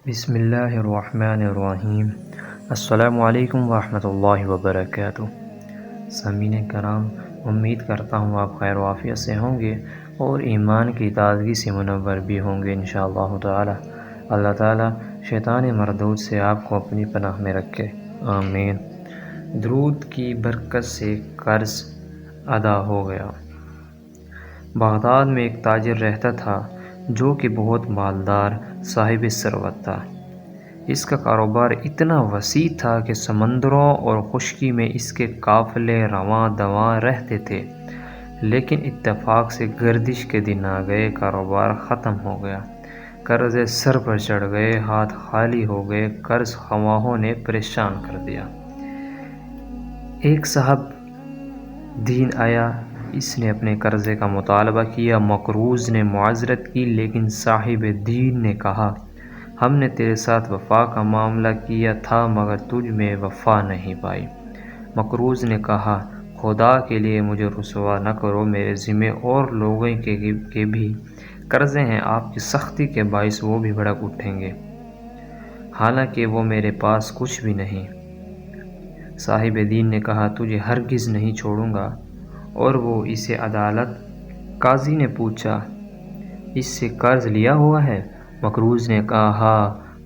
بسم اللہ الرحمن الرحیم۔ السلام علیکم ورحمۃ اللہ وبرکاتہ۔ سامعین کرام، امید کرتا ہوں آپ خیر و عافیت سے ہوں گے اور ایمان کی تازگی سے منور بھی ہوں گے انشاءاللہ تعالی۔ اللہ تعالی شیطان مردود سے آپ کو اپنی پناہ میں رکھے، آمین۔ درود کی برکت سے قرض ادا ہو گیا۔ بغداد میں ایک تاجر رہتا تھا جو کہ بہت مالدار صاحب ثروت تھا۔ اس کا کاروبار اتنا وسیع تھا کہ سمندروں اور خشکی میں اس کے قافلے رواں دواں رہتے تھے، لیکن اتفاق سے گردش کے دن آ گئے، کاروبار ختم ہو گیا، قرضے سر پر چڑھ گئے، ہاتھ خالی ہو گئے، قرض خواہوں نے پریشان کر دیا۔ ایک صاحب دین آیا، اس نے اپنے قرضے کا مطالبہ کیا۔ مقروض نے معذرت کی، لیکن صاحب دین نے کہا، ہم نے تیرے ساتھ وفا کا معاملہ کیا تھا مگر تجھ میں وفا نہیں پائی۔ مقروض نے کہا، خدا کے لیے مجھے رسوا نہ کرو، میرے ذمے اور لوگوں کے بھی قرضے ہیں، آپ کی سختی کے باعث وہ بھی بھڑک اٹھیں گے، حالانکہ وہ میرے پاس کچھ بھی نہیں۔ صاحب دین نے کہا، تجھے ہرگز نہیں چھوڑوں گا، اور وہ اسے عدالت۔ قاضی نے پوچھا، اس سے قرض لیا ہوا ہے؟ مقروض نے کہا،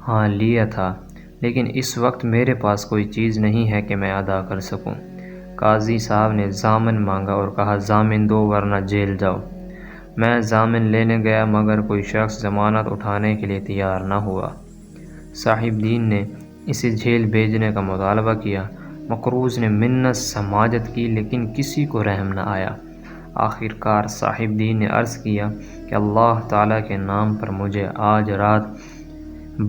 ہاں لیا تھا، لیکن اس وقت میرے پاس کوئی چیز نہیں ہے کہ میں ادا کر سکوں۔ قاضی صاحب نے ضامن مانگا اور کہا، ضامن دو ورنہ جیل جاؤ۔ میں ضامن لینے گیا مگر کوئی شخص ضمانت اٹھانے کے لیے تیار نہ ہوا۔ صاحب دین نے اسے جیل بھیجنے کا مطالبہ کیا۔ مقروض نے منت سماجت کی، لیکن کسی کو رحم نہ آیا۔ آخر کار صاحب دین نے عرض کیا کہ اللہ تعالیٰ کے نام پر مجھے آج رات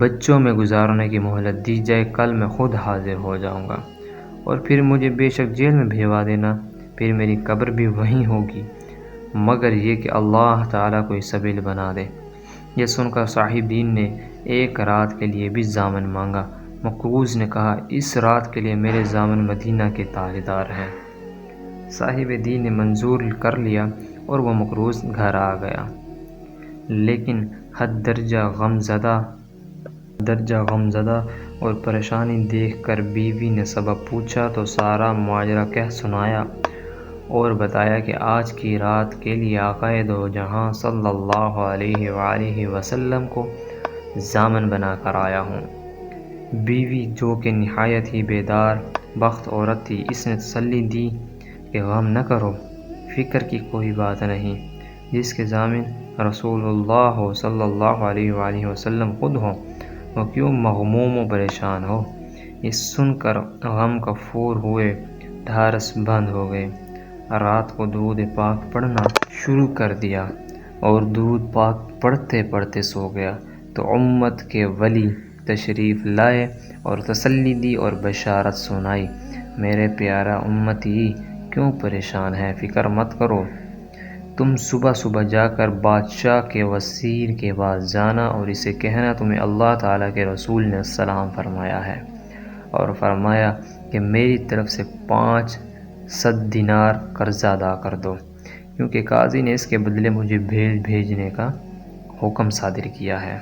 بچوں میں گزارنے کی مہلت دی جائے، کل میں خود حاضر ہو جاؤں گا، اور پھر مجھے بے شک جیل میں بھجوا دینا، پھر میری قبر بھی وہیں ہوگی، مگر یہ کہ اللہ تعالیٰ کوئی سبیل بنا دے۔ یہ سن کر صاحب دین نے ایک رات کے لیے بھی ضامن مانگا۔ مقروض نے کہا، اس رات کے لیے میرے ضامن مدینہ کے تاجدار ہیں۔ صاحب دین نے منظور کر لیا اور وہ مقروض گھر آ گیا، لیکن حد درجہ غم زدہ اور پریشانی دیکھ کر بیوی نے سبب پوچھا تو سارا ماجرا کہہ سنایا اور بتایا کہ آج کی رات کے لیے آقائے دو جہاں صلی اللہ علیہ وآلہ وسلم کو ضامن بنا کر آیا ہوں۔ بیوی جو کہ نہایت ہی بیدار بخت عورت تھی، اس نے تسلی دی کہ غم نہ کرو، فکر کی کوئی بات نہیں، جس کے ضامن رسول اللہ صلی اللہ علیہ وآلہ وسلم خود ہوں، وہ کیوں مغموم و پریشان ہو۔ یہ سن کر غم کفور ہوئے، ڈھارس بند ہو گئے، رات کو درود پاک پڑھنا شروع کر دیا اور درود پاک پڑھتے پڑھتے سو گیا تو امت کے ولی تشریف لائے اور تسلی دی اور بشارت سنائی، میرے پیارا امتی کیوں پریشان ہے، فکر مت کرو، تم صبح صبح جا کر بادشاہ کے وزیر کے پاس جانا اور اسے کہنا تمہیں اللہ تعالیٰ کے رسول نے السلام فرمایا ہے اور فرمایا کہ میری طرف سے 500 دینار قرض ادا کر دو، کیونکہ قاضی نے اس کے بدلے مجھے بھیجنے کا حکم صادر کیا ہے،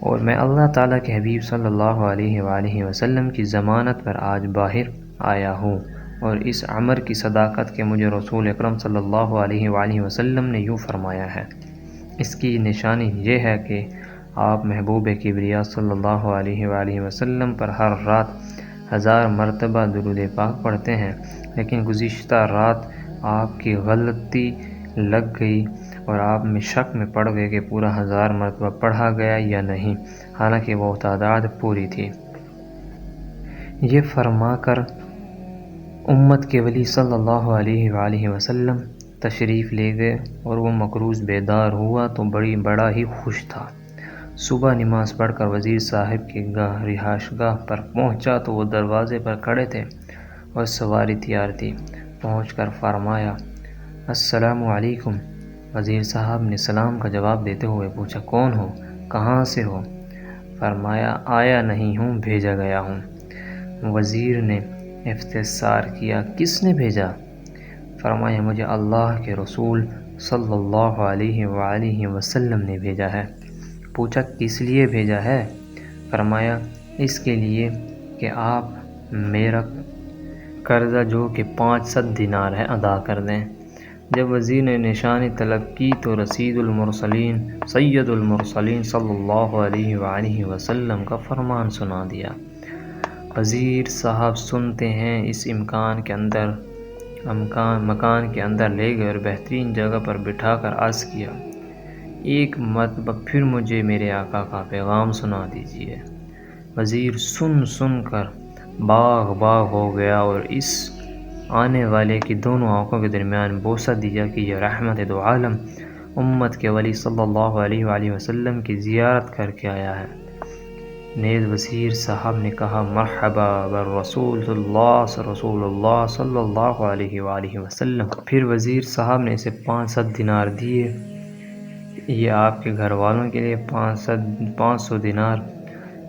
اور میں اللہ تعالیٰ کے حبیب صلی اللہ علیہ وآلہ وسلم کی ضمانت پر آج باہر آیا ہوں، اور اس عمر کی صداقت کے مجھے رسول اکرم صلی اللہ علیہ وآلہ وسلم نے یوں فرمایا ہے۔ اس کی نشانی یہ ہے کہ آپ محبوب کبریا صلی اللہ علیہ وآلہ وسلم پر ہر رات 1000 مرتبہ درود پاک پڑھتے ہیں، لیکن گزشتہ رات آپ کی غلطی لگ گئی اور آپ میں شک میں پڑ گئے کہ پورا 1000 مرتبہ پڑھا گیا یا نہیں، حالانکہ وہ تعداد پوری تھی۔ یہ فرما کر امت کے ولی صلی اللہ علیہ وآلہ وسلم تشریف لے گئے اور وہ مقروض بیدار ہوا تو بڑا ہی خوش تھا۔ صبح نماز پڑھ کر وزیر صاحب کے رہائش گاہ پر پہنچا تو وہ دروازے پر کھڑے تھے اور سواری تیار تھی۔ پہنچ کر فرمایا، السلام علیکم۔ وزیر صاحب نے سلام کا جواب دیتے ہوئے پوچھا، کون ہو، کہاں سے ہو؟ فرمایا، آیا نہیں ہوں، بھیجا گیا ہوں۔ وزیر نے استفسار کیا، کس نے بھیجا؟ فرمایا، مجھے اللہ کے رسول صلی اللہ علیہ وآلہ وسلم نے بھیجا ہے۔ پوچھا کس لیے بھیجا ہے؟ فرمایا اس کے لیے کہ آپ میرا قرضہ جو کہ 500 دینار ہے ادا کر دیں۔ جب وزیر نے نشانی طلب کی تو رسید المرسلین سید المرسلین صلی اللہ علیہ وآلہ وسلم کا فرمان سنا دیا۔ وزیر صاحب سنتے ہیں اس مکان کے اندر لے گئے اور بہترین جگہ پر بٹھا کر عرض کیا، ایک مرتبہ پھر مجھے میرے آقا کا پیغام سنا دیجیے۔ وزیر سن کر باغ ہو گیا اور اس آنے والے کی دونوں آنکھوں کے درمیان بوسہ دیا کہ یہ رحمت دو عالم امت کے ولی صلی اللہ علیہ وآلہ وسلم کی زیارت کر کے آیا ہے۔ نیز وزیر صاحب نے کہا، مرحبا بالرسول اللہ صلی اللہ علیہ وآلہ وسلم۔ پھر وزیر صاحب نے اسے 500 دینار دیے۔ یہ آپ کے گھر والوں کے لیے 500 دینار،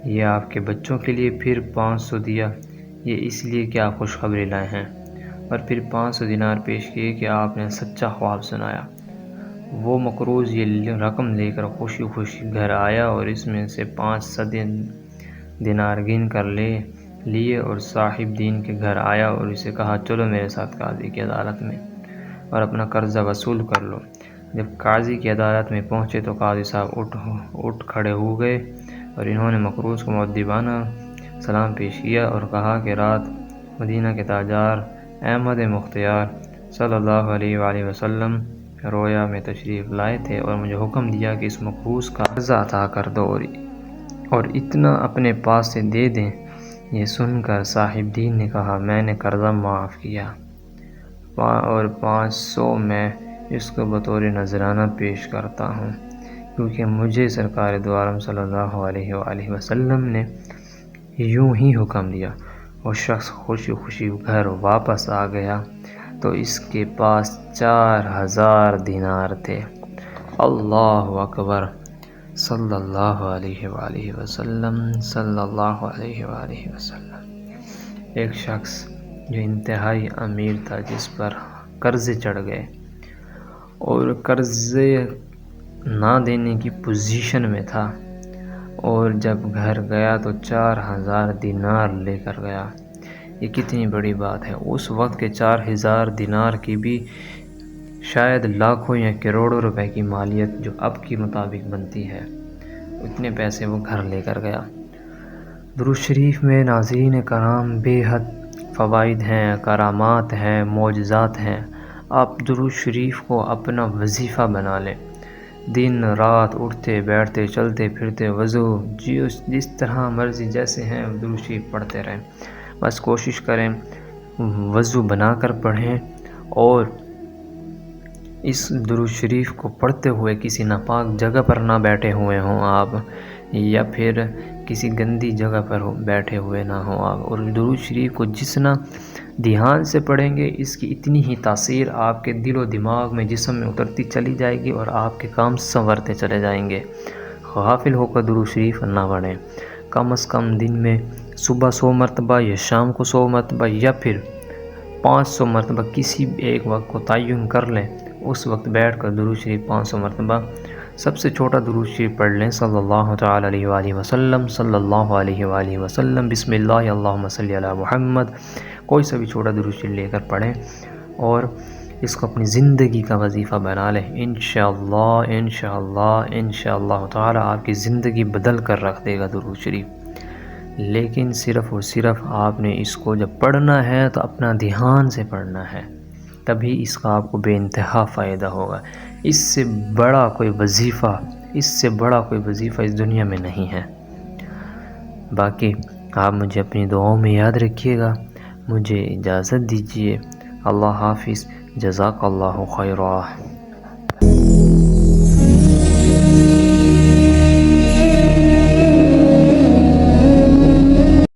یہ آپ کے بچوں کے لیے پھر 500 دیا، یہ اس لیے کہ آپ خوشخبری لائے ہیں، اور پھر 500 دینار پیش کیے کہ آپ نے سچا خواب سنایا۔ وہ مقروض یہ رقم لے کر خوشی گھر آیا اور اس میں سے 500 دینار گن کر لیے اور صاحب دین کے گھر آیا اور اسے کہا، چلو میرے ساتھ قاضی کی عدالت میں اور اپنا قرضہ وصول کر لو۔ جب قاضی کی عدالت میں پہنچے تو قاضی صاحب اٹھ کھڑے ہو گئے اور انہوں نے مقروض کو مؤدبانہ سلام پیش کیا اور کہا کہ رات مدینہ کے تاجر احمد مختار صلی اللہ علیہ وآلہ وسلم رویا میں تشریف لائے تھے اور مجھے حکم دیا کہ اس مقروض کا قرضہ عطا کر دو اور اتنا اپنے پاس سے دے دیں۔ یہ سن کر صاحب دین نے کہا، میں نے قرضہ معاف کیا اور 500 میں اس کو بطور نذرانہ پیش کرتا ہوں، کیونکہ مجھے سرکار دو عالم صلی اللہ علیہ وآلہ وسلم نے یوں ہی حکم دیا۔ وہ شخص خوشی گھر واپس آ گیا تو اس کے پاس 4000 دینار تھے۔ اللہ اکبر، صلی اللہ علیہ وآلہ وسلم، صلی اللہ علیہ وآلہ وسلم۔ ایک شخص جو انتہائی امیر تھا، جس پر قرضے چڑھ گئے اور قرضے نہ دینے کی پوزیشن میں تھا، اور جب گھر گیا تو 4000 دینار لے کر گیا۔ یہ کتنی بڑی بات ہے۔ اس وقت کے 4000 دینار کی بھی شاید لاکھوں یا کروڑوں روپے کی مالیت جو اب کی مطابق بنتی ہے، اتنے پیسے وہ گھر لے کر گیا۔ درود شریف میں ناظرین کرام بے حد فوائد ہیں، کرامات ہیں، معجزات ہیں۔ آپ درود شریف کو اپنا وظیفہ بنا لیں، دن رات اٹھتے بیٹھتے چلتے پھرتے وضو جس طرح مرضی جیسے ہیں درود شریف پڑھتے رہیں۔ بس کوشش کریں وضو بنا کر پڑھیں، اور اس درود شریف کو پڑھتے ہوئے کسی ناپاک جگہ پر نہ بیٹھے ہوئے ہوں آپ، یا پھر کسی گندی جگہ پر بیٹھے ہوئے نہ ہوں آپ۔ اور درود شریف کو جتنا دھیان سے پڑھیں گے، اس کی اتنی ہی تاثیر آپ کے دل و دماغ میں جسم میں اترتی چلی جائے گی اور آپ کے کام سنورتے چلے جائیں گے۔ غافل ہو کر درود شریف نہ پڑھیں۔ کم از کم دن میں صبح 100 مرتبہ یا شام کو 100 مرتبہ یا پھر 500 مرتبہ کسی ایک وقت کو تعین کر لیں، اس وقت بیٹھ کر درود شریف 500 مرتبہ سب سے چھوٹا درود شریف پڑھ لیں، صلی اللہ تعالی علیہ وآلہ وسلم، صلی اللہ علیہ وآلہ وسلم، بسم اللہ اللہم صلی علی محمد، کوئی سا بھی چھوٹا درود شریف لے کر پڑھیں اور اس کو اپنی زندگی کا وظیفہ بنا لیں۔ انشاءاللہ انشاءاللہ انشاءاللہ تعالی آپ کی زندگی بدل کر رکھ دے گا درود شریف۔ لیکن صرف اور صرف آپ نے اس کو جب پڑھنا ہے تو اپنا دھیان سے پڑھنا ہے، تبھی اس کا آپ کو بے انتہا فائدہ ہوگا۔ اس سے بڑا کوئی وظیفہ اس دنیا میں نہیں ہے۔ باقی آپ مجھے اپنی دعاؤں میں یاد رکھیے گا۔ مجھے اجازت دیجیے۔ اللہ حافظ، جزاک اللہ خیرہ۔